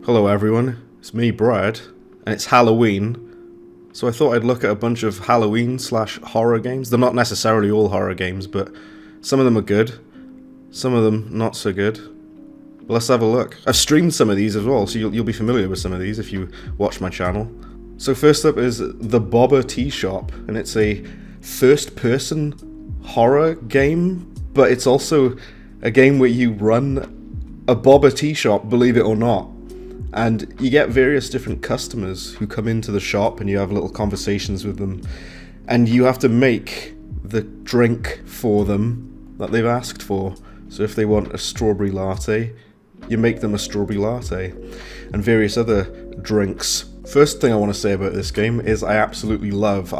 Hello everyone, it's me Brad, and it's Halloween, so I thought I'd look at a bunch of Halloween/horror games. They're not necessarily all horror games, but some of them are good, some of them not so good. But let's have a look. I've streamed some of these as well, so you'll be familiar with some of these if you watch my channel. So first up is the Boba Tea Shop, and it's a first-person horror game, but it's also a game where you run a Boba Tea Shop, believe it or not. And you get various different customers who come into the shop and you have little conversations with them. And you have to make the drink for them that they've asked for. So if they want a strawberry latte, you make them a strawberry latte. And various other drinks. First thing I want to say about this game is I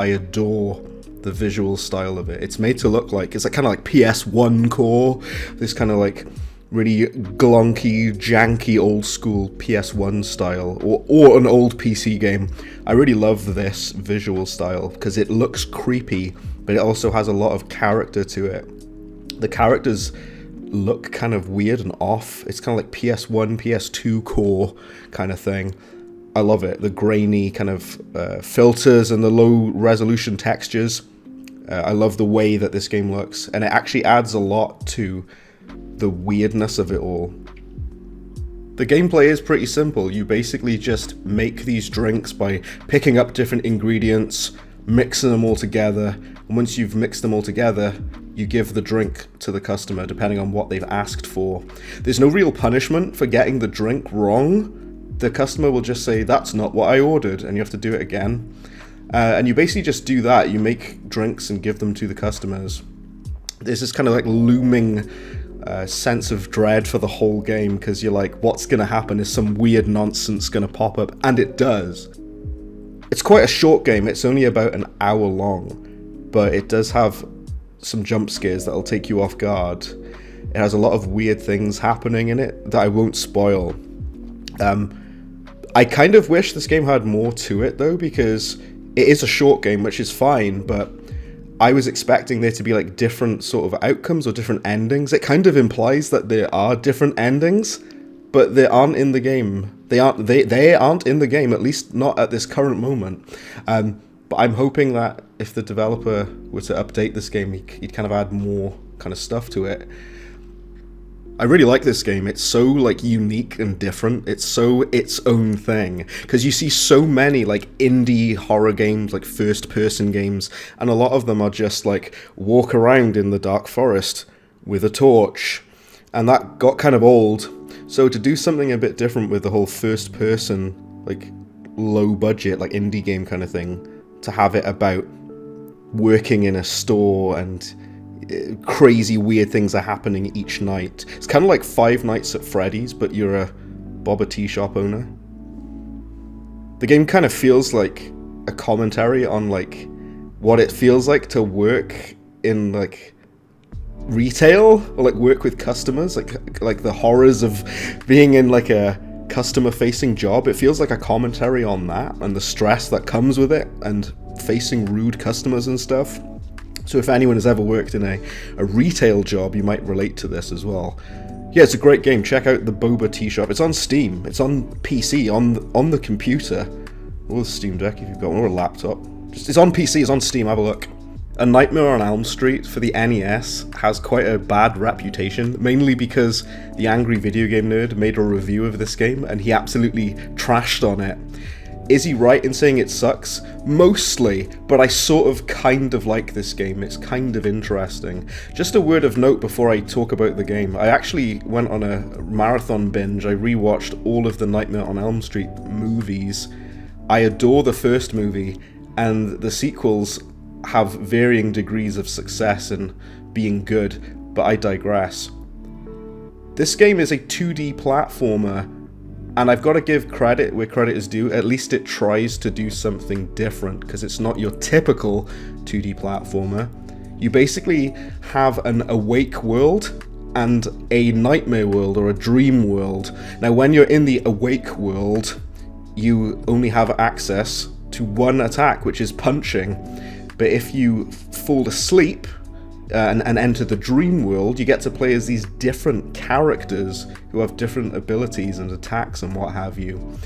adore the visual style of it. It's made to look like, it's like kind of like PS1 core. This kind of like really glonky, janky, old school PS1 style, or an old PC game. I really love this visual style because it looks creepy, but it also has a lot of character to it. The characters look kind of weird and off. It's kind of like PS1, PS2 core kind of thing. I love it. The grainy kind of filters and the low resolution textures. I love the way that this game looks, and it actually adds a lot to the weirdness of it all. The gameplay is pretty simple. You basically just make these drinks by picking up different ingredients, mixing them all together, and once you've mixed them all together, you give the drink to the customer depending on what they've asked for. There's no real punishment for getting the drink wrong. The customer will just say, "That's not what I ordered," and you have to do it again. And you basically just do that. You make drinks and give them to the customers. There's this kind of like looming sense of dread for the whole game, because you're like, what's going to happen? Is some weird nonsense going to pop up? And it does. It's quite a short game. It's only about an hour long, but it does have some jump scares that'll take you off guard. It has a lot of weird things happening in it that I won't spoil. I kind of wish this game had more to it though, because it is a short game, which is fine, but I was expecting there to be like different sort of outcomes or different endings. It kind of implies that there are different endings, but they aren't in the game. They aren't in the game, at least not at this current moment. But I'm hoping that if the developer were to update this game, he'd kind of add more kind of stuff to it. I really like this game. It's so like unique and different. It's so its own thing, because you see so many like indie horror games, like first person games, and a lot of them are just like walk around in the dark forest with a torch, and that got kind of old. So to do something a bit different with the whole first person, like low budget, like indie game kind of thing, to have it about working in a store and crazy weird things are happening each night. It's kind of like Five Nights at Freddy's, but you're a Boba Tea Shop owner. The game kind of feels like a commentary on like what it feels like to work in like retail, or like work with customers, like the horrors of being in like a customer facing job. It feels like a commentary on that and the stress that comes with it and facing rude customers and stuff. So if anyone has ever worked in a retail job, you might relate to this as well. Yeah, it's a great game. Check out the Boba Tea Shop. It's on Steam. It's on PC, on the computer, or the Steam Deck if you've got one, or a laptop. It's on PC, it's on Steam, have a look. A Nightmare on Elm Street for the NES has quite a bad reputation, mainly because the Angry Video Game Nerd made a review of this game, and he absolutely trashed on it. Is he right in saying it sucks? Mostly, but I sort of kind of like this game. It's kind of interesting. Just a word of note before I talk about the game. I actually went on a marathon binge. I rewatched all of the Nightmare on Elm Street movies. I adore the first movie, and the sequels have varying degrees of success in being good, but I digress. This game is a 2D platformer, and I've got to give credit where credit is due. At least it tries to do something different, because it's not your typical 2D platformer. You basically have an awake world and a nightmare world, or a dream world. Now when you're in the awake world, you only have access to one attack, which is punching. But if you fall asleep and enter the dream world, you get to play as these different characters who have different abilities and attacks and what have you.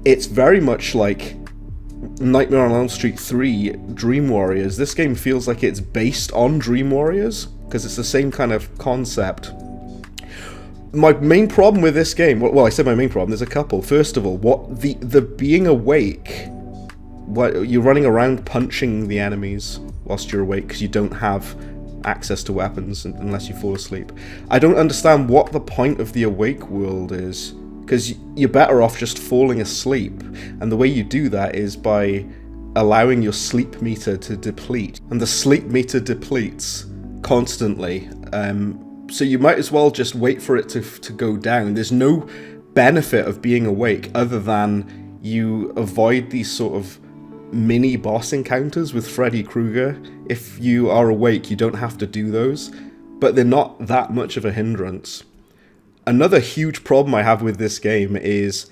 It's very much like Nightmare on Elm Street 3 Dream Warriors. This game feels like it's based on Dream Warriors, because it's the same kind of concept. My main problem with this game, well, I said my main problem, there's a couple. First of all, what the being awake, you're running around punching the enemies whilst you're awake because you don't have access to weapons unless you fall asleep. I don't understand what the point of the awake world is, because you're better off just falling asleep, and the way you do that is by allowing your sleep meter to deplete, and the sleep meter depletes constantly, so you might as well just wait for it to go down. There's no benefit of being awake other than you avoid these sort of mini boss encounters with Freddy Krueger. If you are awake, you don't have to do those, but they're not that much of a hindrance. Another huge problem I have with this game is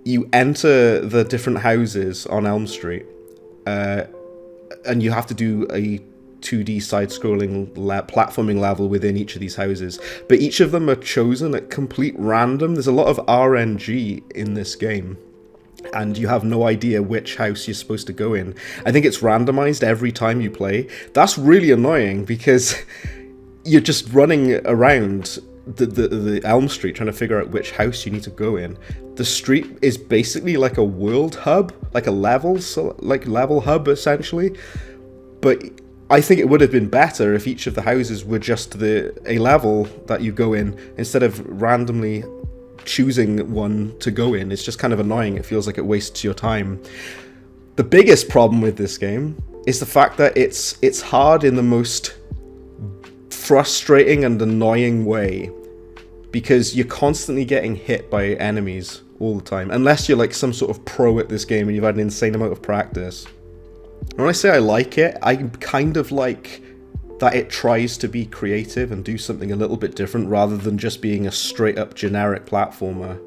you enter the different houses on Elm Street, and you have to do a 2D side-scrolling platforming level within each of these houses, but each of them are chosen at complete random. There's a lot of RNG in this game, and you have no idea which house you're supposed to go in. I think it's randomized every time you play. That's really annoying, because you're just running around the Elm Street trying to figure out which house you need to go in. The street is basically like a world hub, like a level hub essentially, but I think it would have been better if each of the houses were just a level that you go in, instead of randomly choosing one to go in. It's just kind of annoying. It feels like it wastes your time. The biggest problem with this game is the fact that it's hard in the most frustrating and annoying way, because you're constantly getting hit by enemies all the time, unless you're like some sort of pro at this game and you've had an insane amount of practice. When I say I like it, I kind of like that it tries to be creative and do something a little bit different rather than just being a straight up generic platformer.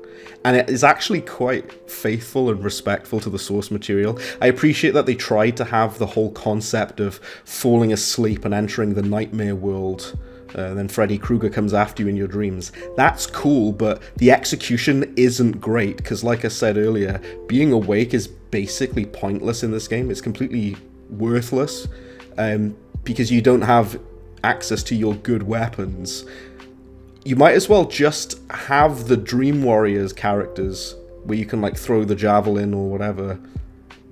And it is actually quite faithful and respectful to the source material. I appreciate that they tried to have the whole concept of falling asleep and entering the nightmare world. Then Freddy Krueger comes after you in your dreams. That's cool, but the execution isn't great, because like I said earlier, being awake is basically pointless in this game. It's completely worthless, because you don't have access to your good weapons. You might as well just have the Dream Warriors characters where you can like throw the javelin or whatever,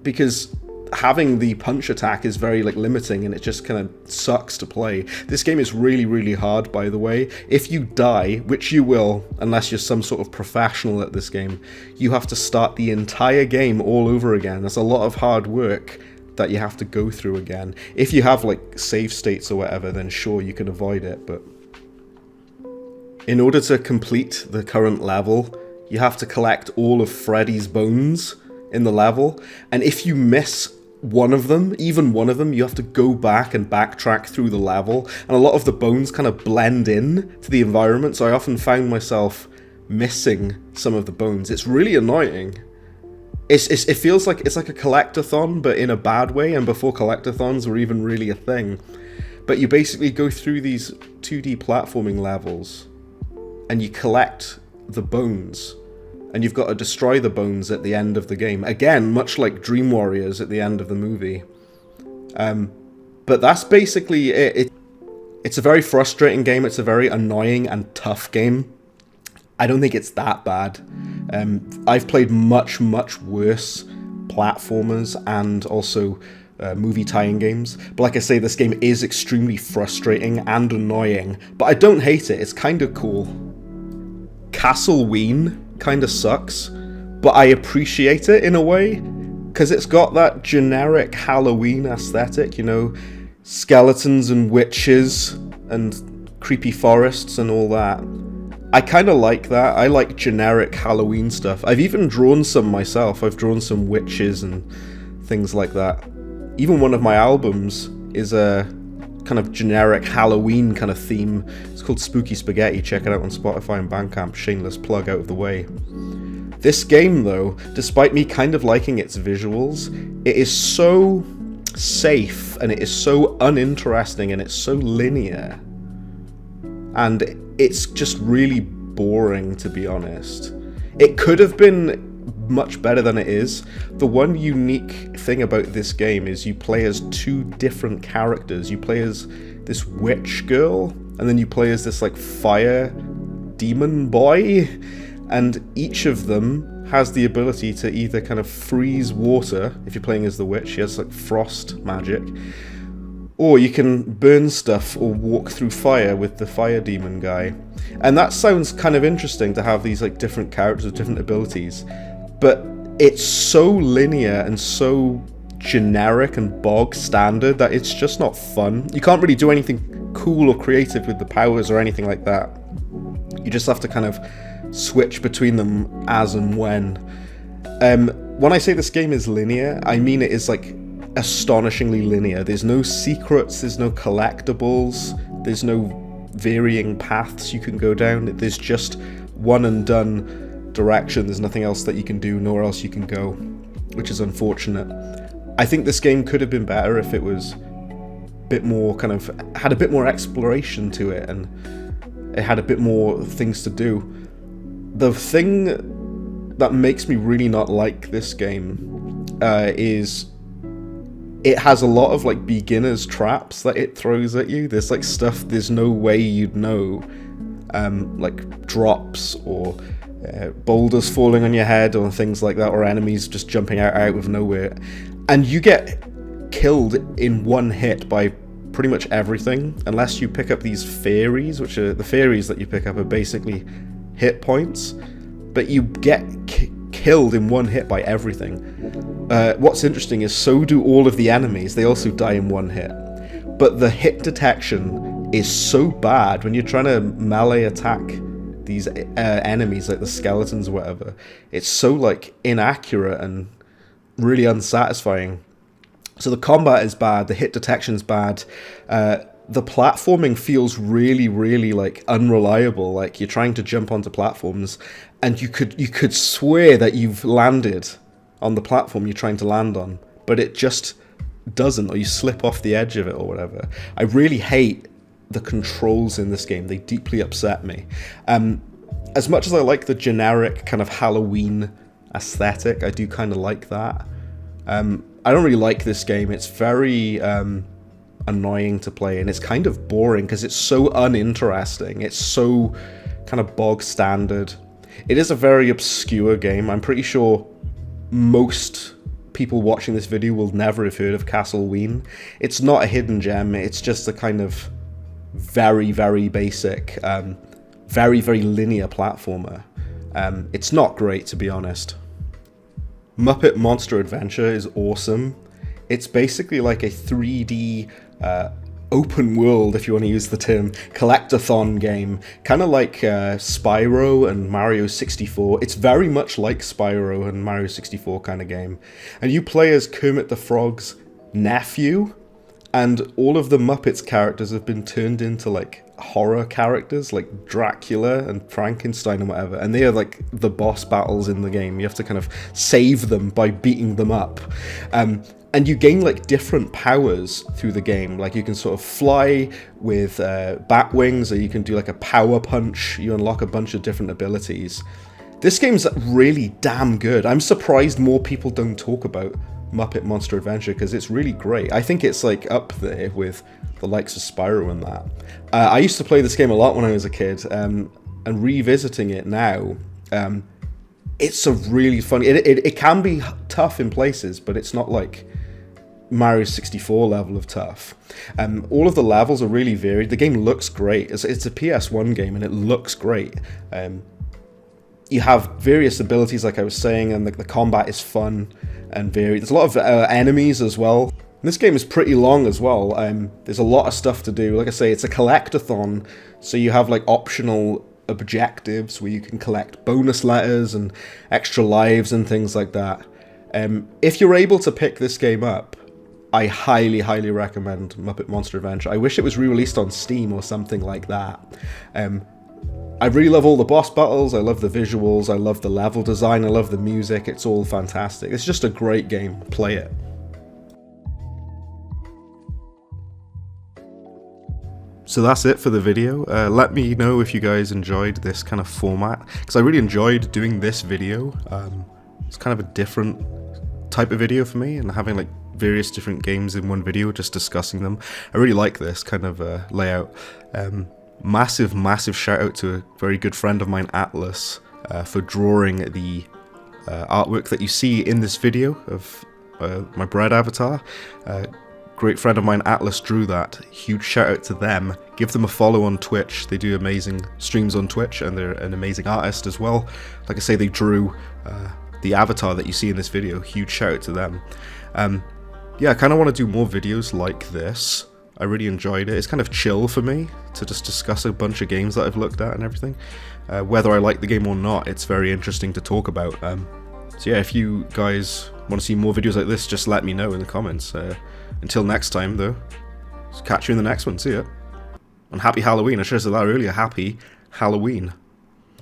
because having the punch attack is very like limiting and it just kind of sucks to play. This game is really, really hard, by the way. If you die, which you will, unless you're some sort of professional at this game, you have to start the entire game all over again. That's a lot of hard work that you have to go through again. If you have like save states or whatever, then sure, you can avoid it, but in order to complete the current level, you have to collect all of Freddy's bones in the level, and if you miss one of them, even one of them, you have to go back and backtrack through the level, and a lot of the bones kind of blend in to the environment, so I often found myself missing some of the bones. It's really annoying. It feels like it's like a collectathon, but in a bad way, and before collectathons were even really a thing. But you basically go through these 2D platforming levels, and you collect the bones, and you've got to destroy the bones at the end of the game. Again, much like Dream Warriors at the end of the movie. But that's basically it. It's a very frustrating game. It's a very annoying and tough game. I don't think it's that bad. I've played much, much worse platformers and also movie tie-in games. But like I say, this game is extremely frustrating and annoying. But I don't hate it. It's kind of cool. Castleween kind of sucks, but I appreciate it in a way, because it's got that generic Halloween aesthetic, you know, skeletons and witches and creepy forests and all that. I kind of like that. I like generic Halloween stuff. I've even drawn some myself. I've drawn some witches and things like that. Even one of my albums is a kind of generic Halloween kind of theme. It's called Spooky Spaghetti. Check it out on Spotify and Bandcamp. Shameless plug out of the way. This game, though, despite me kind of liking its visuals, it is so safe, and it is so uninteresting, and it's so linear, and it's just really boring, to be honest. It could have been much better than it is. The one unique thing about this game is you play as two different characters. You play as this witch girl, and then you play as this like fire demon boy, and each of them has the ability to either kind of freeze water. If you're playing as the witch, she has like frost magic, or you can burn stuff or walk through fire with the fire demon guy. And that sounds kind of interesting, to have these like different characters with different abilities, but it's so linear and so generic and bog standard that it's just not fun. You can't really do anything cool or creative with the powers or anything like that. You just have to kind of switch between them as and when. When I say this game is linear, I mean it is like astonishingly linear. There's no secrets, there's no collectibles, there's no varying paths you can go down. There's just one and done direction. There's nothing else that you can do, nowhere else you can go, which is unfortunate. I think this game could have been better if it was a bit more kind of, had a bit more exploration to it, and it had a bit more things to do. The thing that makes me really not like this game is it has a lot of like beginner's traps that it throws at you. There's like stuff there's no way you'd know, like drops or boulders falling on your head or things like that, or enemies just jumping out of nowhere, and you get killed in one hit by pretty much everything, unless you pick up these fairies, which are the fairies that you pick up are basically hit points, but you get killed in one hit by everything. What's interesting is so do all of the enemies. They also die in one hit, but the hit detection is so bad when you're trying to melee attack these enemies, like the skeletons or whatever. It's so like inaccurate and really unsatisfying. So the combat is bad, the hit detection's bad, the platforming feels really, really like unreliable. Like you're trying to jump onto platforms, and you could swear that you've landed on the platform you're trying to land on, but it just doesn't, or you slip off the edge of it or whatever. I really hate the controls in this game. They deeply upset me. As much as I like the generic kind of Halloween aesthetic, I do kind of like that. I don't really like this game. It's very annoying to play, and it's kind of boring because it's so uninteresting. It's so kind of bog standard. It is a very obscure game. I'm pretty sure most people watching this video will never have heard of Castleween. It's not a hidden gem. It's just a kind of very, very basic, very, very linear platformer. It's not great, to be honest. Muppet Monster Adventure is awesome. It's basically like a 3D open world, if you want to use the term, collectathon game, kind of like Spyro and Mario 64. It's very much like Spyro and Mario 64 kind of game. And you play as Kermit the Frog's nephew, and all of the Muppets characters have been turned into like horror characters like Dracula and Frankenstein and whatever, and they are like the boss battles in the game. You have to kind of save them by beating them up. And you gain like different powers through the game. Like you can sort of fly with bat wings, or you can do like a power punch. You unlock a bunch of different abilities. This game's really damn good. I'm surprised more people don't talk about Muppet Monster Adventure, because it's really great. I think it's like up there with the likes of Spyro and that. I used to play this game a lot when I was a kid, and revisiting it now, it's a really fun. It can be tough in places, but it's not like Mario 64 level of tough. All of the levels are really varied. The game looks great. It's a PS1 game, and it looks great. You have various abilities, like I was saying, and the combat is fun and varied. There's a lot of enemies as well. And this game is pretty long as well. There's a lot of stuff to do. Like I say, it's a collectathon, so you have like optional objectives where you can collect bonus letters and extra lives and things like that. If you're able to pick this game up, I highly, highly recommend Muppet Monster Adventure. I wish it was re-released on Steam or something like that. I really love all the boss battles, I love the visuals, I love the level design, I love the music, it's all fantastic. It's just a great game, play it. So that's it for the video. Let me know if you guys enjoyed this kind of format, because I really enjoyed doing this video. It's kind of a different type of video for me, and having like various different games in one video, just discussing them. I really like this kind of layout. Massive shout out to a very good friend of mine, Atlas, for drawing the artwork that you see in this video of my bread avatar. Great friend of mine, Atlas, drew that. Huge shout out to them. Give them a follow on Twitch. They do amazing streams on Twitch, and they're an amazing artist as well. Like I say, they drew the avatar that you see in this video. Huge shout out to them. Yeah, I kind of want to do more videos like this. I really enjoyed it. It's kind of chill for me to just discuss a bunch of games that I've looked at and everything. Whether I like the game or not, it's very interesting to talk about. So yeah, if you guys want to see more videos like this, just let me know in the comments. Until next time, though, catch you in the next one. See ya. And happy Halloween. I should have said that earlier. Happy Halloween.